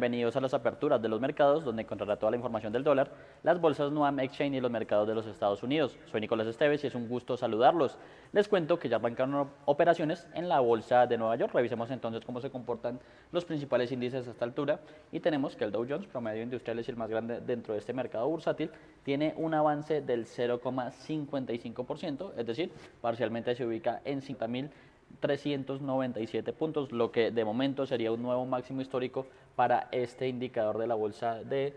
bienvenidos a las aperturas de los mercados, donde encontrará toda la información del dólar, las bolsas Nuam Exchange y los mercados de los Estados Unidos. Soy Nicolás Esteves y es un gusto saludarlos. Les cuento que ya arrancaron operaciones en la bolsa de Nueva York. Revisemos entonces cómo se comportan los principales índices a esta altura y tenemos que el Dow Jones, promedio industrial, es el más grande dentro de este mercado bursátil, tiene un avance del 0,55%, es decir, parcialmente se ubica en 50.397 puntos, lo que de momento sería un nuevo máximo histórico para este indicador de la bolsa de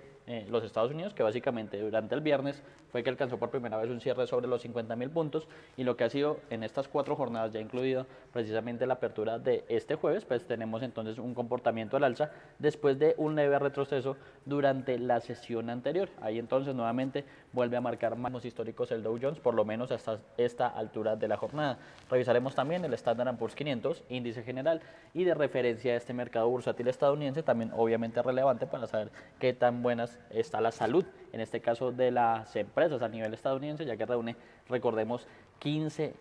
los Estados Unidos, que básicamente durante el viernes fue que alcanzó por primera vez un cierre sobre los 50.000 puntos, y lo que ha sido en estas 4 jornadas, ya incluido precisamente la apertura de este jueves, pues tenemos entonces un comportamiento al alza después de un leve retroceso durante la sesión anterior. Ahí entonces nuevamente vuelve a marcar máximos históricos el Dow Jones, por lo menos hasta esta altura de la jornada. Revisaremos también el Standard & Poor's 500, índice general y de referencia a este mercado bursátil estadounidense, también obviamente relevante para saber qué tan buenas está la salud, en este caso de las empresas a nivel estadounidense, ya que reúne, recordemos, 500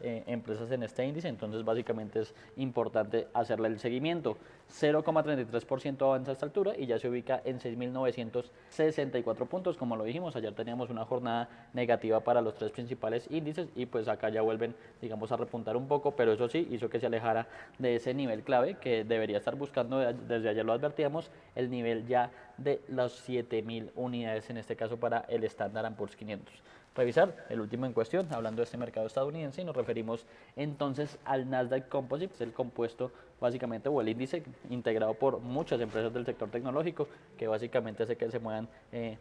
empresas en este índice, entonces básicamente es importante hacerle el seguimiento. 0,33% avanza a esta altura y ya se ubica en 6.964 puntos. Como lo dijimos, ayer teníamos una jornada negativa para los 3 principales índices y pues acá ya vuelven, digamos, a repuntar un poco, pero eso sí, hizo que se alejara de ese nivel clave que debería estar buscando, desde ayer lo advertíamos, el nivel ya de las 7.000 unidades, en este caso para el Standard & Poor's 500. Revisar el último en cuestión, hablando de este mercado estadounidense, y nos referimos entonces al Nasdaq Composite, es el compuesto básicamente o el índice integrado por muchas empresas del sector tecnológico, que básicamente hace que se muevan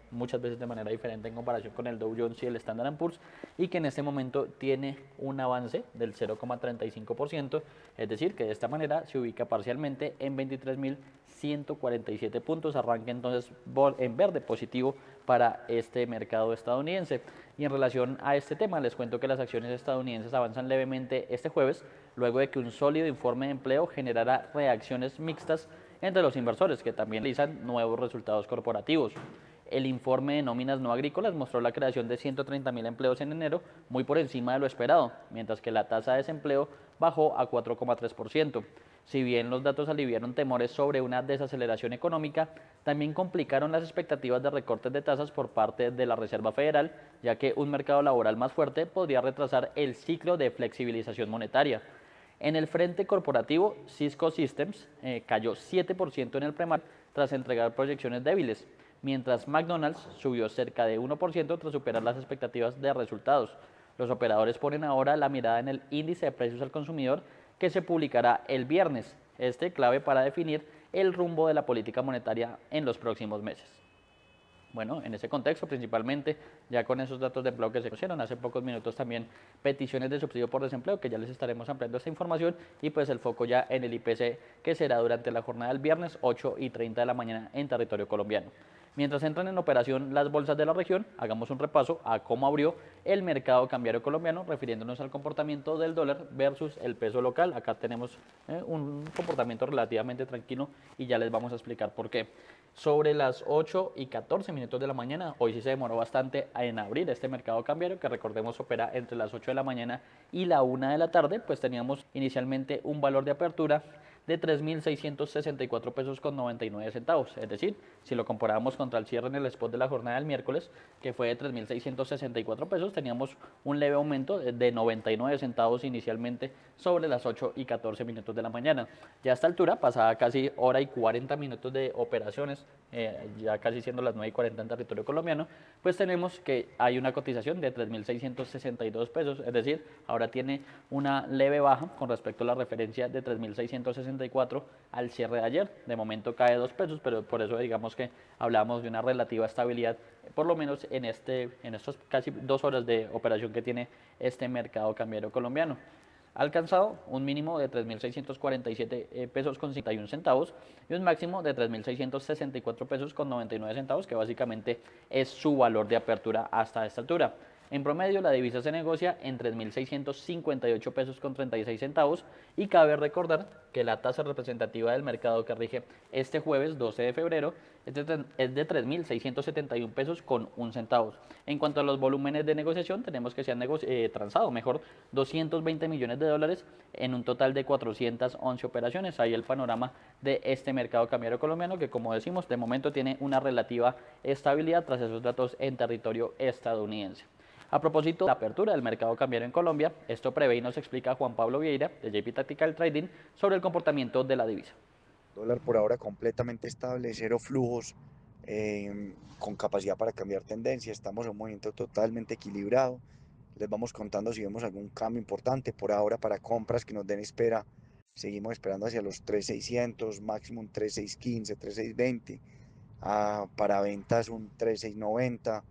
muchas veces de manera diferente en comparación con el Dow Jones y el Standard & Poor's, y que en este momento tiene un avance del 0,35%, es decir, que de esta manera se ubica parcialmente en 23.147 puntos, arranca entonces en verde positivo para este mercado estadounidense. Y en relación a este tema, les cuento que las acciones estadounidenses avanzan levemente este jueves, luego de que un sólido informe de empleo generara reacciones mixtas entre los inversores, que también realizan nuevos resultados corporativos. El informe de nóminas no agrícolas mostró la creación de 130.000 empleos en enero, muy por encima de lo esperado, mientras que la tasa de desempleo bajó a 4,3%. Si bien los datos aliviaron temores sobre una desaceleración económica, también complicaron las expectativas de recortes de tasas por parte de la Reserva Federal, ya que un mercado laboral más fuerte podría retrasar el ciclo de flexibilización monetaria. En el frente corporativo, Cisco Systems cayó 7% en el premat tras entregar proyecciones débiles, mientras McDonald's subió cerca de 1% tras superar las expectativas de resultados. Los operadores ponen ahora la mirada en el índice de precios al consumidor, que se publicará el viernes, clave para definir el rumbo de la política monetaria en los próximos meses. Bueno, en ese contexto, principalmente, ya con esos datos de empleo que se conocieron hace pocos minutos, también peticiones de subsidio por desempleo, que ya les estaremos ampliando esta información, y pues el foco ya en el IPC, que será durante la jornada del viernes 8:30 de la mañana en territorio colombiano. Mientras entran en operación las bolsas de la región, hagamos un repaso a cómo abrió el mercado cambiario colombiano, refiriéndonos al comportamiento del dólar versus el peso local. Acá tenemos un comportamiento relativamente tranquilo y ya les vamos a explicar por qué. Sobre las 8:14 de la mañana, hoy sí se demoró bastante en abrir este mercado cambiario, que recordemos opera entre las 8 de la mañana y la 1 de la tarde, pues teníamos inicialmente un valor de apertura de 3.664 pesos con 99 centavos, es decir, si lo comparamos contra el cierre en el spot de la jornada del miércoles, que fue de 3.664 pesos, teníamos un leve aumento de 99 centavos inicialmente sobre las 8:14 de la mañana. Ya a esta altura, pasada casi hora y 40 minutos de operaciones, ya casi siendo las 9:40 en territorio colombiano, pues tenemos que hay una cotización de 3.662 pesos, es decir, ahora tiene una leve baja con respecto a la referencia de 3.664 al cierre de ayer. De momento cae 2 pesos, pero por eso digamos que hablamos de una relativa estabilidad, por lo menos en estos casi 2 horas de operación que tiene este mercado cambiario colombiano. Ha alcanzado un mínimo de 3.647 pesos con 51 centavos y un máximo de 3.664 pesos con 99 centavos, que básicamente es su valor de apertura hasta esta altura. En promedio, la divisa se negocia en 3.658 pesos con 36 centavos y cabe recordar que la tasa representativa del mercado que rige este jueves 12 de febrero es de 3.671 pesos con 1 centavo. En cuanto a los volúmenes de negociación, tenemos que se han transado mejor 220 millones de dólares en un total de 411 operaciones. Ahí el panorama de este mercado cambiario colombiano que, como decimos, de momento tiene una relativa estabilidad tras esos datos en territorio estadounidense. A propósito de la apertura del mercado cambiario en Colombia, esto prevé y nos explica Juan Pablo Vieira de JP Tactical Trading sobre el comportamiento de la divisa. Dólar por ahora completamente estable, cero flujos, con capacidad para cambiar tendencia. Estamos en un movimiento totalmente equilibrado. Les vamos contando si vemos algún cambio importante. Por ahora, para compras que nos den espera, seguimos esperando hacia los 3.600, máximo un 3.615, 3.620. Para ventas un 3.690,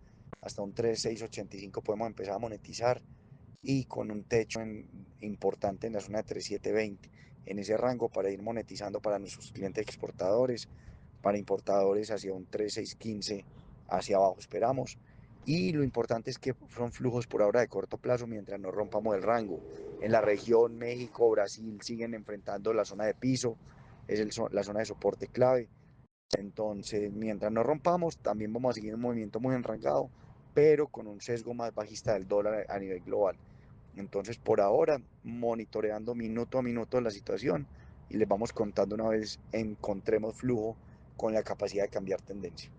hasta un 3.685 podemos empezar a monetizar y con un techo importante en la zona de 3.720, en ese rango para ir monetizando para nuestros clientes exportadores, para importadores hacia un 3.615 hacia abajo esperamos. Y lo importante es que son flujos por ahora de corto plazo mientras no rompamos el rango. En la región México, Brasil siguen enfrentando la zona de piso, es la zona de soporte clave. Entonces, mientras no rompamos, también vamos a seguir un movimiento muy enrancado, pero con un sesgo más bajista del dólar a nivel global. Entonces, por ahora, monitoreando minuto a minuto la situación y les vamos contando una vez encontremos flujo con la capacidad de cambiar tendencia.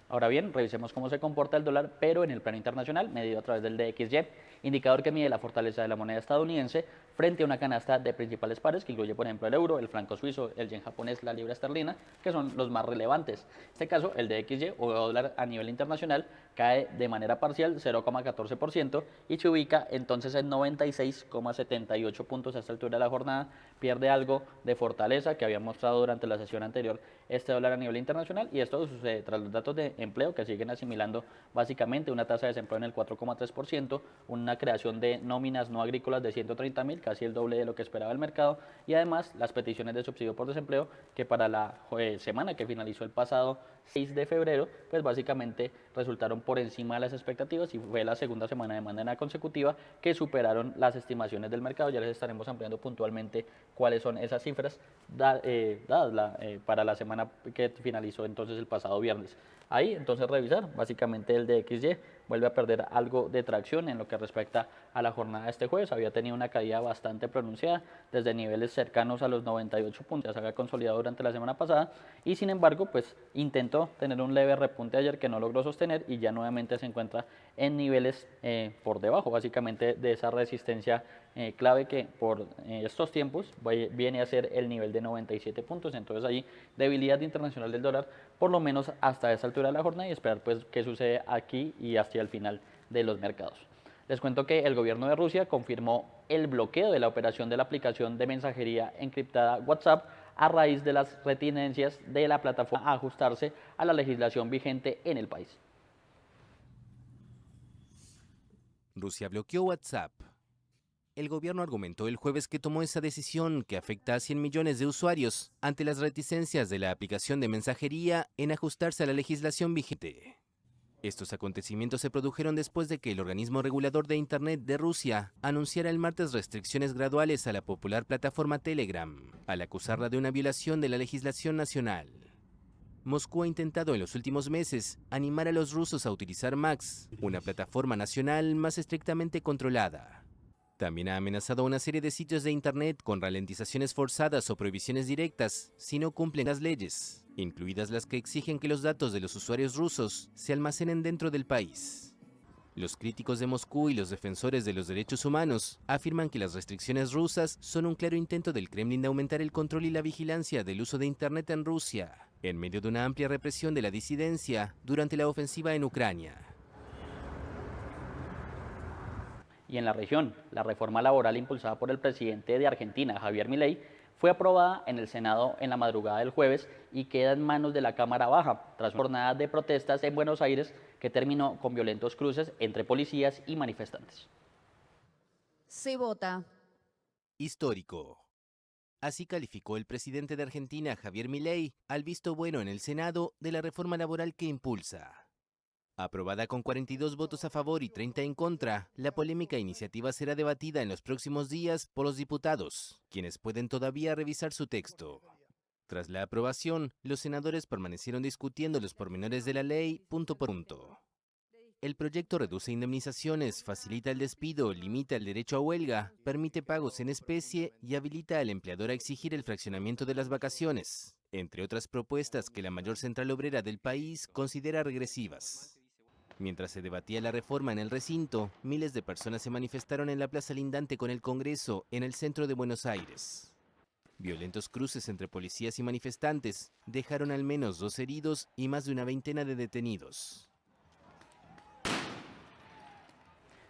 Ahora bien, revisemos cómo se comporta el dólar, pero en el plano internacional, medido a través del DXY, indicador que mide la fortaleza de la moneda estadounidense frente a una canasta de principales pares que incluye, por ejemplo, el euro, el franco suizo, el yen japonés, la libra esterlina, que son los más relevantes. En este caso, el DXY o dólar a nivel internacional cae de manera parcial 0,14% y se ubica entonces en 96,78 puntos a esta altura de la jornada. Pierde algo de fortaleza que había mostrado durante la sesión anterior este dólar a nivel internacional y esto sucede tras los datos de empleo que siguen asimilando básicamente una tasa de desempleo en el 4,3%, una creación de nóminas no agrícolas de 130.000, casi el doble de lo que esperaba el mercado, y además las peticiones de subsidio por desempleo que para la semana que finalizó el pasado 6 de febrero, pues básicamente resultaron por encima de las expectativas y fue la segunda semana de manera consecutiva que superaron las estimaciones del mercado. Ya les estaremos ampliando puntualmente cuáles son esas cifras dadas para la semana que finalizó entonces el pasado viernes. Ahí entonces revisar, básicamente el DXY vuelve a perder algo de tracción en lo que respecta a la jornada de este jueves, había tenido una caída bastante pronunciada desde niveles cercanos a los 98 puntos, ya se había consolidado durante la semana pasada y sin embargo pues intentó tener un leve repunte ayer que no logró sostener y ya nuevamente se encuentra en niveles por debajo básicamente de esa resistencia clave que por estos tiempos viene a ser el nivel de 97 puntos, entonces ahí debilidad internacional del dólar por lo menos hasta esa altura de la jornada y esperar pues qué sucede aquí y hacia el final de los mercados. Les cuento que el gobierno de Rusia confirmó el bloqueo de la operación de la aplicación de mensajería encriptada WhatsApp a raíz de las reticencias de la plataforma a ajustarse a la legislación vigente en el país. Rusia bloqueó WhatsApp. El gobierno argumentó el jueves que tomó esa decisión que afecta a 100 millones de usuarios ante las reticencias de la aplicación de mensajería en ajustarse a la legislación vigente. Estos acontecimientos se produjeron después de que el organismo regulador de Internet de Rusia anunciara el martes restricciones graduales a la popular plataforma Telegram, al acusarla de una violación de la legislación nacional. Moscú ha intentado en los últimos meses animar a los rusos a utilizar Max, una plataforma nacional más estrictamente controlada. También ha amenazado a una serie de sitios de Internet con ralentizaciones forzadas o prohibiciones directas si no cumplen las leyes, incluidas las que exigen que los datos de los usuarios rusos se almacenen dentro del país. Los críticos de Moscú y los defensores de los derechos humanos afirman que las restricciones rusas son un claro intento del Kremlin de aumentar el control y la vigilancia del uso de Internet en Rusia, en medio de una amplia represión de la disidencia durante la ofensiva en Ucrania. Y en la región, la reforma laboral impulsada por el presidente de Argentina, Javier Milei, fue aprobada en el Senado en la madrugada del jueves y queda en manos de la Cámara Baja, tras una jornada de protestas en Buenos Aires que terminó con violentos cruces entre policías y manifestantes. Se vota. Histórico. Así calificó el presidente de Argentina, Javier Milei, al visto bueno en el Senado de la reforma laboral que impulsa. Aprobada con 42 votos a favor y 30 en contra, la polémica iniciativa será debatida en los próximos días por los diputados, quienes pueden todavía revisar su texto. Tras la aprobación, los senadores permanecieron discutiendo los pormenores de la ley punto por punto. El proyecto reduce indemnizaciones, facilita el despido, limita el derecho a huelga, permite pagos en especie y habilita al empleador a exigir el fraccionamiento de las vacaciones, entre otras propuestas que la mayor central obrera del país considera regresivas. Mientras se debatía la reforma en el recinto, miles de personas se manifestaron en la plaza lindante con el Congreso, en el centro de Buenos Aires. Violentos cruces entre policías y manifestantes dejaron al menos 2 heridos y más de una veintena de detenidos.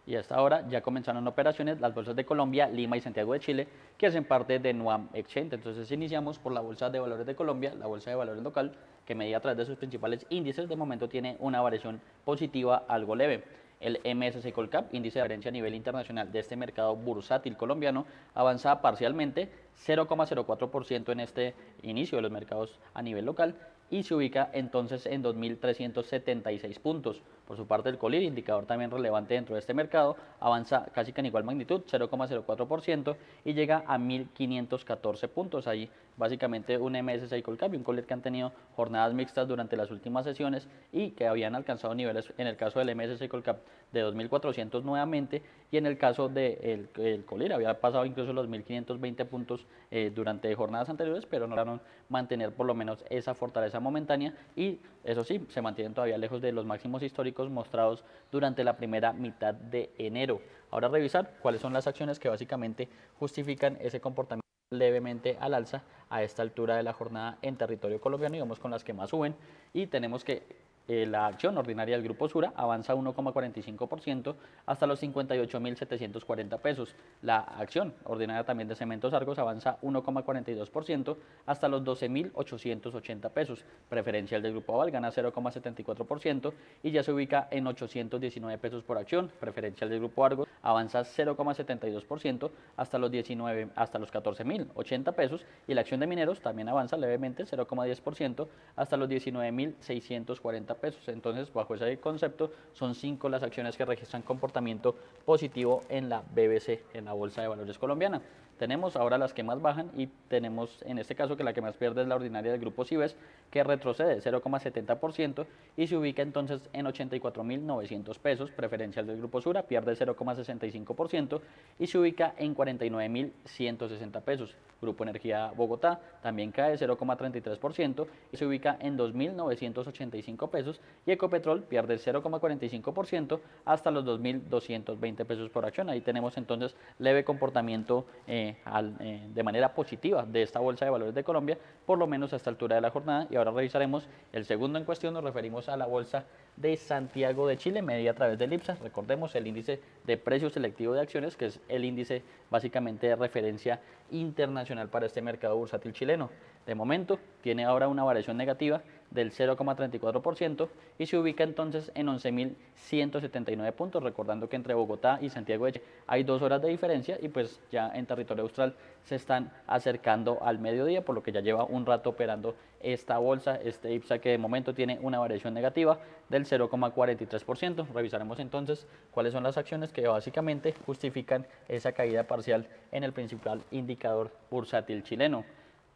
Y a esta hora ya comenzaron operaciones las bolsas de Colombia, Lima y Santiago de Chile, que hacen parte de Nuam Exchange. Entonces iniciamos por la Bolsa de Valores de Colombia, la Bolsa de Valores local, que medida a través de sus principales índices, de momento tiene una variación positiva algo leve. El MSCI Colcap, índice de referencia a nivel internacional de este mercado bursátil colombiano, avanza parcialmente 0,04% en este inicio de los mercados a nivel local y se ubica entonces en 2.376 puntos. Por su parte, el Colir, indicador también relevante dentro de este mercado, avanza casi que en igual magnitud, 0,04%, y llega a 1.514 puntos. Ahí básicamente un MSCI Colcap y un Colir que han tenido jornadas mixtas durante las últimas sesiones y que habían alcanzado niveles, en el caso del MSCI Colcap, de 2.400 nuevamente, y en el caso del Colir había pasado incluso los 1.520 puntos durante jornadas anteriores, pero no lograron mantener por lo menos esa fortaleza momentánea y eso sí, se mantienen todavía lejos de los máximos históricos mostrados durante la primera mitad de enero. Ahora revisar cuáles son las acciones que básicamente justifican ese comportamiento levemente al alza a esta altura de la jornada en territorio colombiano y vamos con las que más suben y tenemos que la acción ordinaria del Grupo Sura avanza 1,45% hasta los 58.740 pesos. La acción ordinaria también de Cementos Argos avanza 1,42% hasta los 12.880 pesos. Preferencial del Grupo Aval gana 0,74% y ya se ubica en 819 pesos por acción. Preferencial del Grupo Argos avanza 0,72% hasta los 14.080 pesos y la acción de Mineros también avanza levemente 0,10% hasta los 19.640 pesos. Entonces, bajo ese concepto, son 5 las acciones que registran comportamiento positivo en la BBC, en la Bolsa de Valores colombiana. Tenemos ahora las que más bajan y tenemos en este caso que la que más pierde es la ordinaria del Grupo Cibes, que retrocede 0,70% y se ubica entonces en 84.900 pesos. Preferencial del Grupo Sura pierde 0,65% y se ubica en 49.160 pesos. Grupo Energía Bogotá también cae 0,33% y se ubica en 2.985 pesos y Ecopetrol pierde 0,45% hasta los 2.220 pesos por acción. Ahí tenemos entonces leve comportamiento de manera positiva de esta Bolsa de Valores de Colombia, por lo menos a esta altura de la jornada. Y ahora revisaremos el segundo en cuestión, nos referimos a la Bolsa de Santiago de Chile, medida a través del IPSA. Recordemos el índice de precio selectivo de acciones, que es el índice básicamente de referencia internacional para este mercado bursátil chileno. De momento tiene ahora una variación negativa del 0,34% y se ubica entonces en 11.179 puntos, recordando que entre Bogotá y Santiago de Chile hay 2 horas de diferencia y pues ya en territorio austral se están acercando al mediodía, por lo que ya lleva un rato operando esta bolsa, este IPSA, que de momento tiene una variación negativa del 0,43%. Revisaremos entonces cuáles son las acciones que básicamente justifican esa caída parcial en el principal indicador bursátil chileno.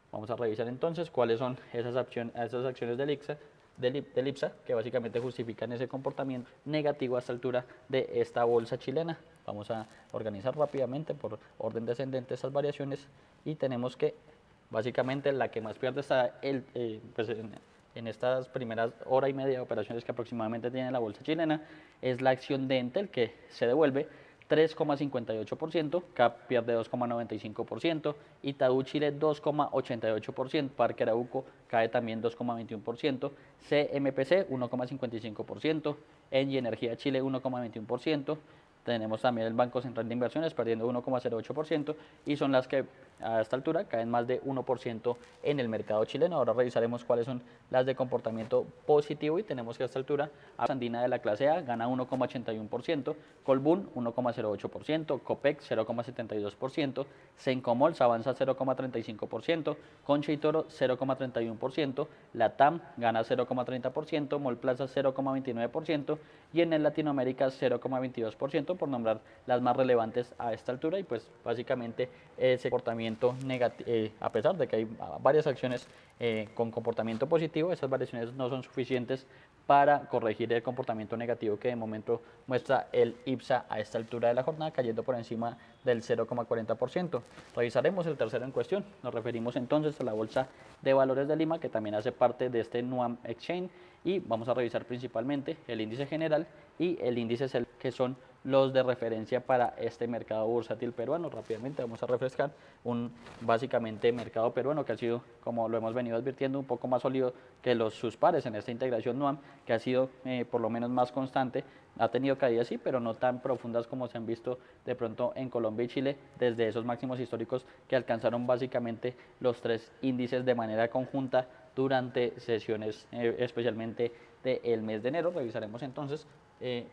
Vamos a revisar entonces cuáles son esas acciones del IPSA que básicamente justifican ese comportamiento negativo a esta altura de esta bolsa chilena. Vamos a organizar rápidamente por orden descendente estas variaciones y tenemos que básicamente la que más pierde está pues en estas primeras hora y media de operaciones que aproximadamente tiene la bolsa chilena es la acción de Entel, que se devuelve 3,58%, CAP pierde 2,95%, Itaú Chile 2,88%, Parque Arauco cae también 2,21%, CMPC 1,55%, Engie Energía Chile 1,21%, tenemos también el Banco Central de Inversiones perdiendo 1,08% y son las que a esta altura caen más de 1% en el mercado chileno. Ahora revisaremos cuáles son las de comportamiento positivo y tenemos que a esta altura Andina de la clase A gana 1,81%, Colbún 1,08%, Copec 0,72%, Sencomols avanza 0,35%, Concha y Toro 0,31%, Latam gana 0,30%, Molplaza 0,29% y en el Latinoamérica 0,22%, por nombrar las más relevantes a esta altura. Y pues básicamente ese comportamiento negativo, a pesar de que hay varias acciones con comportamiento positivo, esas variaciones no son suficientes para corregir el comportamiento negativo que de momento muestra el IPSA a esta altura de la jornada, cayendo por encima del 0,40%. Revisaremos el tercero en cuestión. Nos referimos entonces a la Bolsa de Valores de Lima, que también hace parte de este NUAM Exchange, y vamos a revisar principalmente el índice general y el índice SELEC, que son los de referencia para este mercado bursátil peruano. Rápidamente vamos a refrescar un básicamente mercado peruano que ha sido, como lo hemos venido advirtiendo, un poco más sólido que sus pares en esta integración NUAM, que ha sido por lo menos más constante. Ha tenido caídas sí, pero no tan profundas como se han visto de pronto en Colombia y Chile desde esos máximos históricos que alcanzaron básicamente los tres índices de manera conjunta durante sesiones especialmente del mes de enero. Revisaremos entonces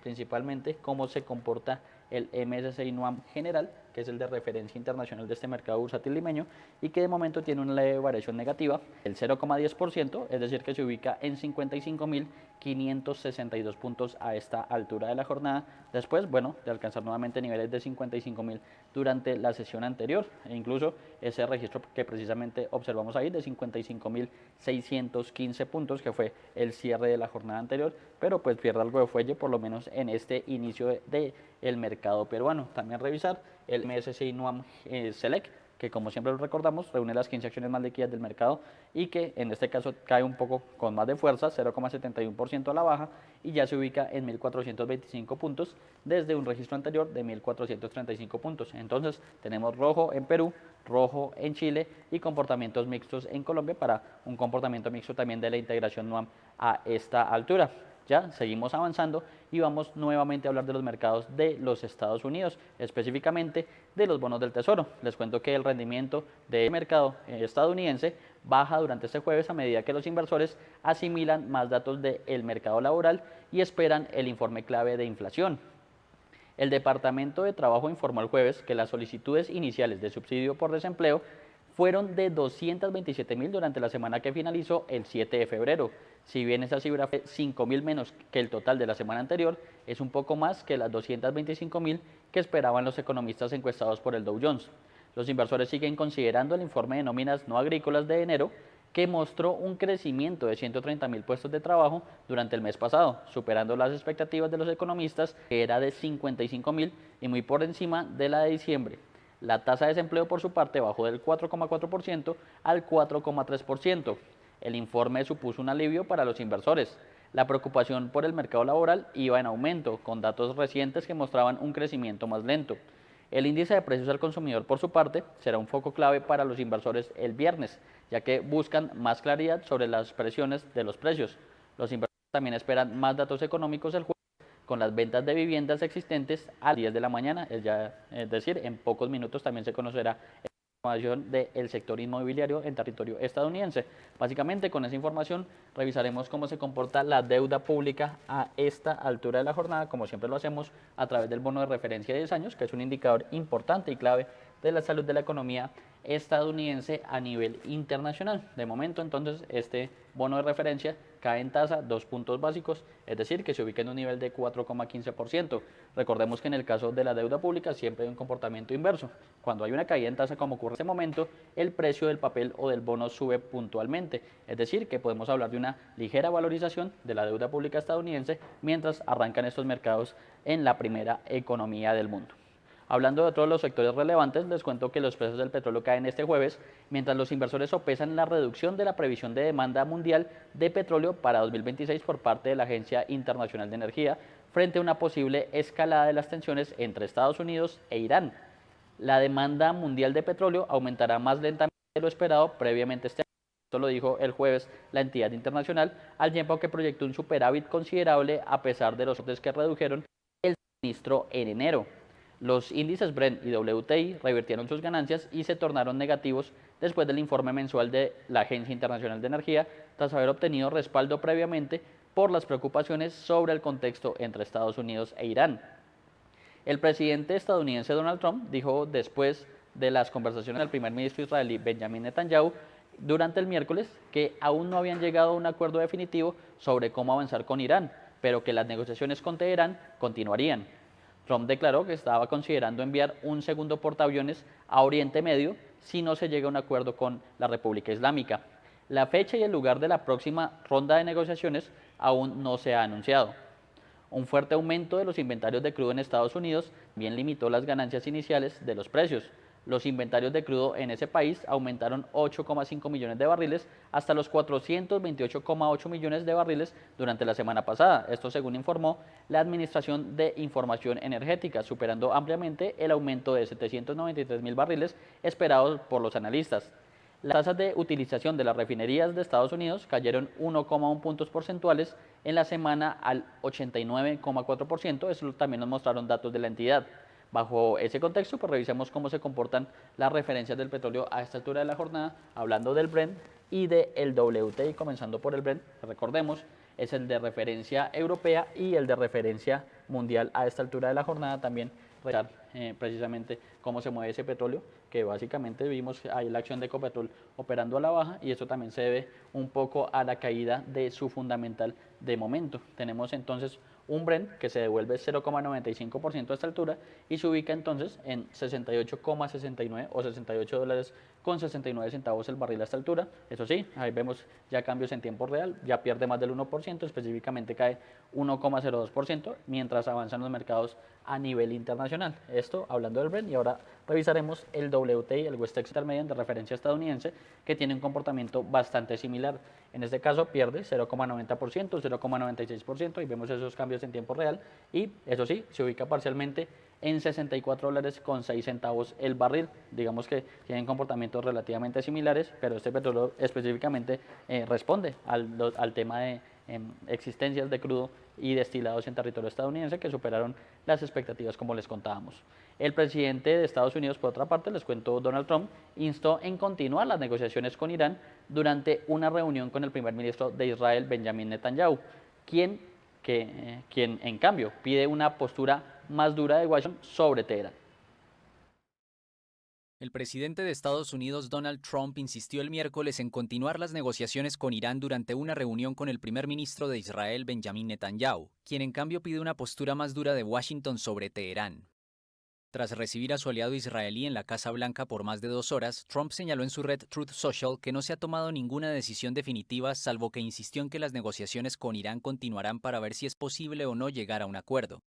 principalmente cómo se comporta el MSCI NUAM general, que es el de referencia internacional de este mercado bursátil limeño y que de momento tiene una leve variación negativa, el 0,10%, es decir que se ubica en 55.562 puntos a esta altura de la jornada, después, bueno, de alcanzar nuevamente niveles de 55.000 durante la sesión anterior, e incluso ese registro que precisamente observamos ahí de 55.615 puntos, que fue el cierre de la jornada anterior, pero pues pierde algo de fuelle por lo menos en este inicio del mercado peruano. También revisar el MSCI NUAM Select, que como siempre lo recordamos, reúne las 15 acciones más líquidas del mercado y que en este caso cae un poco con más de fuerza, 0,71% a la baja, y ya se ubica en 1.425 puntos desde un registro anterior de 1.435 puntos. Entonces tenemos rojo en Perú, rojo en Chile y comportamientos mixtos en Colombia para un comportamiento mixto también de la integración NUAM a esta altura. Ya seguimos avanzando y vamos nuevamente a hablar de los mercados de los Estados Unidos, específicamente de los bonos del Tesoro. Les cuento que el rendimiento del mercado estadounidense baja durante este jueves a medida que los inversores asimilan más datos del mercado laboral y esperan el informe clave de inflación. El Departamento de Trabajo informó el jueves que las solicitudes iniciales de subsidio por desempleo fueron de 227.000 durante la semana que finalizó el 7 de febrero. Si bien esa cifra fue 5.000 menos que el total de la semana anterior, es un poco más que las 225.000 que esperaban los economistas encuestados por el Dow Jones. Los inversores siguen considerando el informe de nóminas no agrícolas de enero, que mostró un crecimiento de 130.000 puestos de trabajo durante el mes pasado, superando las expectativas de los economistas, que era de 55.000 y muy por encima de la de diciembre. La tasa de desempleo, por su parte, bajó del 4,4% al 4,3%. El informe supuso un alivio para los inversores. La preocupación por el mercado laboral iba en aumento, con datos recientes que mostraban un crecimiento más lento. El índice de precios al consumidor, por su parte, será un foco clave para los inversores el viernes, ya que buscan más claridad sobre las presiones de los precios. Los inversores también esperan más datos económicos el jueves, con las ventas de viviendas existentes a las 10 de la mañana, es decir, en pocos minutos también se conocerá la información del sector inmobiliario en territorio estadounidense. Básicamente con esa información revisaremos cómo se comporta la deuda pública a esta altura de la jornada, como siempre lo hacemos a través del bono de referencia de 10 años, que es un indicador importante y clave de la salud de la economía estadounidense a nivel internacional. De momento, entonces, este bono de referencia cae en tasa 2 puntos básicos, es decir, que se ubica en un nivel de 4,15%. Recordemos que en el caso de la deuda pública siempre hay un comportamiento inverso. Cuando hay una caída en tasa, como ocurre en este momento, el precio del papel o del bono sube puntualmente, es decir, que podemos hablar de una ligera valorización de la deuda pública estadounidense mientras arrancan estos mercados en la primera economía del mundo. Hablando de otros los sectores relevantes, les cuento que los precios del petróleo caen este jueves, mientras los inversores sopesan la reducción de la previsión de demanda mundial de petróleo para 2026 por parte de la Agencia Internacional de Energía, frente a una posible escalada de las tensiones entre Estados Unidos e Irán. La demanda mundial de petróleo aumentará más lentamente de lo esperado previamente este año. Esto lo dijo el jueves la entidad internacional, al tiempo que proyectó un superávit considerable a pesar de los cortes que redujeron el suministro en enero. Los índices Brent y WTI revirtieron sus ganancias y se tornaron negativos después del informe mensual de la Agencia Internacional de Energía, tras haber obtenido respaldo previamente por las preocupaciones sobre el contexto entre Estados Unidos e Irán. El presidente estadounidense Donald Trump dijo después de las conversaciones del primer ministro israelí Benjamin Netanyahu durante el miércoles que aún no habían llegado a un acuerdo definitivo sobre cómo avanzar con Irán, pero que las negociaciones con Teherán continuarían. Trump declaró que estaba considerando enviar un segundo portaaviones a Oriente Medio si no se llega a un acuerdo con la República Islámica. La fecha y el lugar de la próxima ronda de negociaciones aún no se ha anunciado. Un fuerte aumento de los inventarios de crudo en Estados Unidos bien limitó las ganancias iniciales de los precios. Los inventarios de crudo en ese país aumentaron 8,5 millones de barriles hasta los 428,8 millones de barriles durante la semana pasada. Esto según informó la Administración de Información Energética, superando ampliamente el aumento de 793.000 barriles esperados por los analistas. Las tasas de utilización de las refinerías de Estados Unidos cayeron 1,1 puntos porcentuales en la semana al 89,4%. Eso también nos mostraron datos de la entidad. Bajo ese contexto, pues revisemos cómo se comportan las referencias del petróleo a esta altura de la jornada, hablando del Brent y del WTI, comenzando por el Brent, recordemos, es el de referencia europea y el de referencia mundial a esta altura de la jornada también, precisamente cómo se mueve ese petróleo, que básicamente vimos ahí la acción de Ecopetrol operando a la baja y eso también se debe un poco a la caída de su fundamental de momento. Tenemos entonces un Brent que se devuelve 0,95% a esta altura y se ubica entonces en 68,69 o 68 dólares con 69 centavos el barril a esta altura. Eso sí, ahí vemos ya cambios en tiempo real, ya pierde más del 1%, específicamente cae 1,02%, mientras avanzan los mercados a nivel internacional. Esto hablando del Brent, y ahora revisaremos el WTI, el West Texas Intermediate de referencia estadounidense, que tiene un comportamiento bastante similar. En este caso pierde 0,90%, 0,96% y vemos esos cambios en tiempo real y eso sí, se ubica parcialmente en 64 dólares con 6 centavos el barril. Digamos que tienen comportamientos relativamente similares, pero este petróleo específicamente responde al tema de existencias de crudo y destilados en territorio estadounidense que superaron las expectativas, como les contábamos. El presidente de Estados Unidos, por otra parte, les cuento, Donald Trump, instó en continuar las negociaciones con Irán durante una reunión con el primer ministro de Israel, Benjamin Netanyahu, quien en cambio pide una postura más dura de Washington sobre Teherán. El presidente de Estados Unidos, Donald Trump, insistió el miércoles en continuar las negociaciones con Irán durante una reunión con el primer ministro de Israel, Benjamin Netanyahu, quien en cambio pide una postura más dura de Washington sobre Teherán. Tras recibir a su aliado israelí en la Casa Blanca por más de 2 horas, Trump señaló en su red Truth Social que no se ha tomado ninguna decisión definitiva, salvo que insistió en que las negociaciones con Irán continuarán para ver si es posible o no llegar a un acuerdo.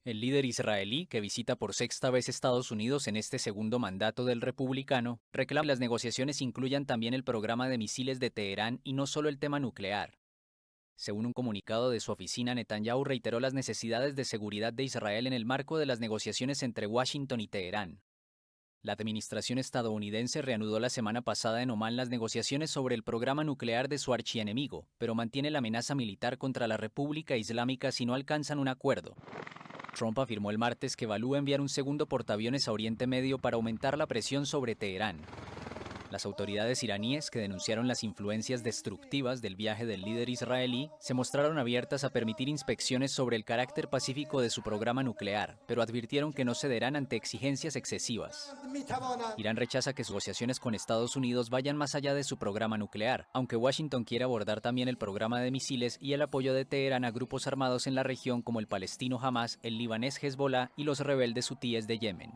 El líder israelí, que visita por 6ª vez Estados Unidos en este segundo mandato del republicano, reclama que las negociaciones incluyan también el programa de misiles de Teherán y no solo el tema nuclear. Según un comunicado de su oficina, Netanyahu reiteró las necesidades de seguridad de Israel en el marco de las negociaciones entre Washington y Teherán. La administración estadounidense reanudó la semana pasada en Omán las negociaciones sobre el programa nuclear de su archienemigo, pero mantiene la amenaza militar contra la República Islámica si no alcanzan un acuerdo. Trump afirmó el martes que evalúa enviar un segundo portaaviones a Oriente Medio para aumentar la presión sobre Teherán. Las autoridades iraníes, que denunciaron las influencias destructivas del viaje del líder israelí, se mostraron abiertas a permitir inspecciones sobre el carácter pacífico de su programa nuclear, pero advirtieron que no cederán ante exigencias excesivas. Irán rechaza que sus negociaciones con Estados Unidos vayan más allá de su programa nuclear, aunque Washington quiere abordar también el programa de misiles y el apoyo de Teherán a grupos armados en la región como el palestino Hamas, el libanés Hezbollah y los rebeldes hutíes de Yemen.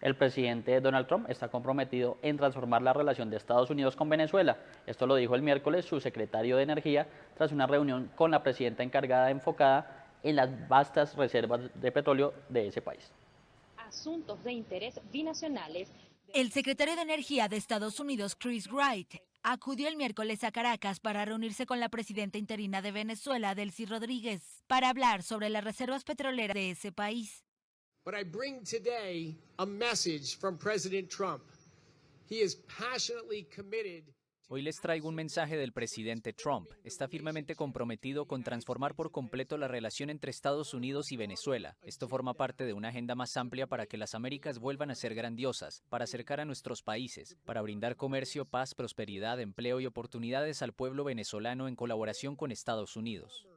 El presidente Donald Trump está comprometido en transformar la relación de Estados Unidos con Venezuela. Esto lo dijo el miércoles su secretario de Energía tras una reunión con la presidenta encargada enfocada en las vastas reservas de petróleo de ese país. Asuntos de interés binacionales. El secretario de Energía de Estados Unidos, Chris Wright, acudió el miércoles a Caracas para reunirse con la presidenta interina de Venezuela, Delcy Rodríguez, para hablar sobre las reservas petroleras de ese país. But I bring today a message from President Trump. He is passionately committed Hoy les traigo un mensaje del presidente Trump. Está firmemente comprometido con transformar por completo la relación entre Estados Unidos y Venezuela. Esto forma parte de una agenda más amplia para que las Américas vuelvan a ser grandiosas, para acercar a nuestros países, para brindar comercio, paz, prosperidad, empleo y oportunidades al pueblo venezolano en colaboración con Estados Unidos.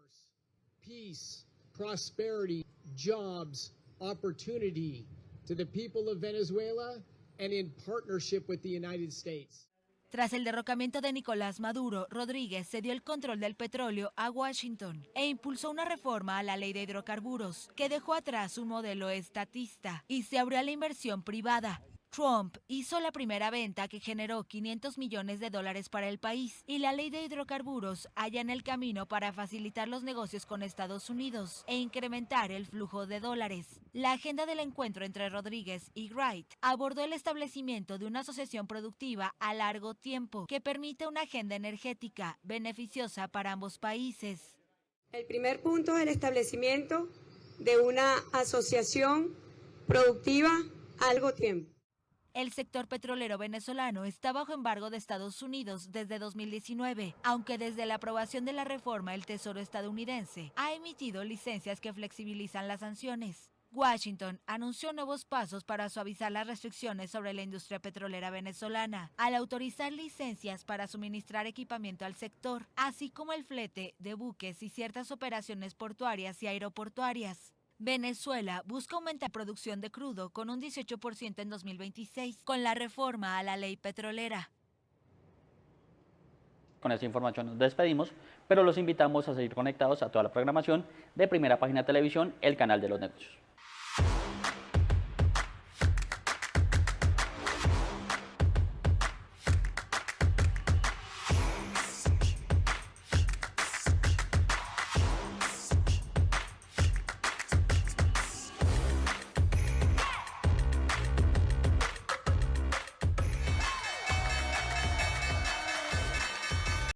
Peace, prosperity, jobs, opportunity to the people of Venezuela and in partnership with the United States. Tras el derrocamiento de Nicolás Maduro, Rodríguez cedió el control del petróleo a Washington e impulsó una reforma a la ley de hidrocarburos que dejó atrás un modelo estatista y se abrió a la inversión privada. Trump hizo la primera venta que generó $500 millones para el país y la ley de hidrocarburos allana el camino para facilitar los negocios con Estados Unidos e incrementar el flujo de dólares. La agenda del encuentro entre Rodríguez y Wright abordó el establecimiento de una asociación productiva a largo tiempo que permite una agenda energética beneficiosa para ambos países. El primer punto es el establecimiento de una asociación productiva a largo tiempo. El sector petrolero venezolano está bajo embargo de Estados Unidos desde 2019, aunque desde la aprobación de la reforma el Tesoro estadounidense ha emitido licencias que flexibilizan las sanciones. Washington anunció nuevos pasos para suavizar las restricciones sobre la industria petrolera venezolana, al autorizar licencias para suministrar equipamiento al sector, así como el flete de buques y ciertas operaciones portuarias y aeroportuarias. Venezuela busca aumentar la producción de crudo con un 18% en 2026, con la reforma a la ley petrolera. Con esta información nos despedimos, pero los invitamos a seguir conectados a toda la programación de Primera Página Televisión, el canal de los negocios.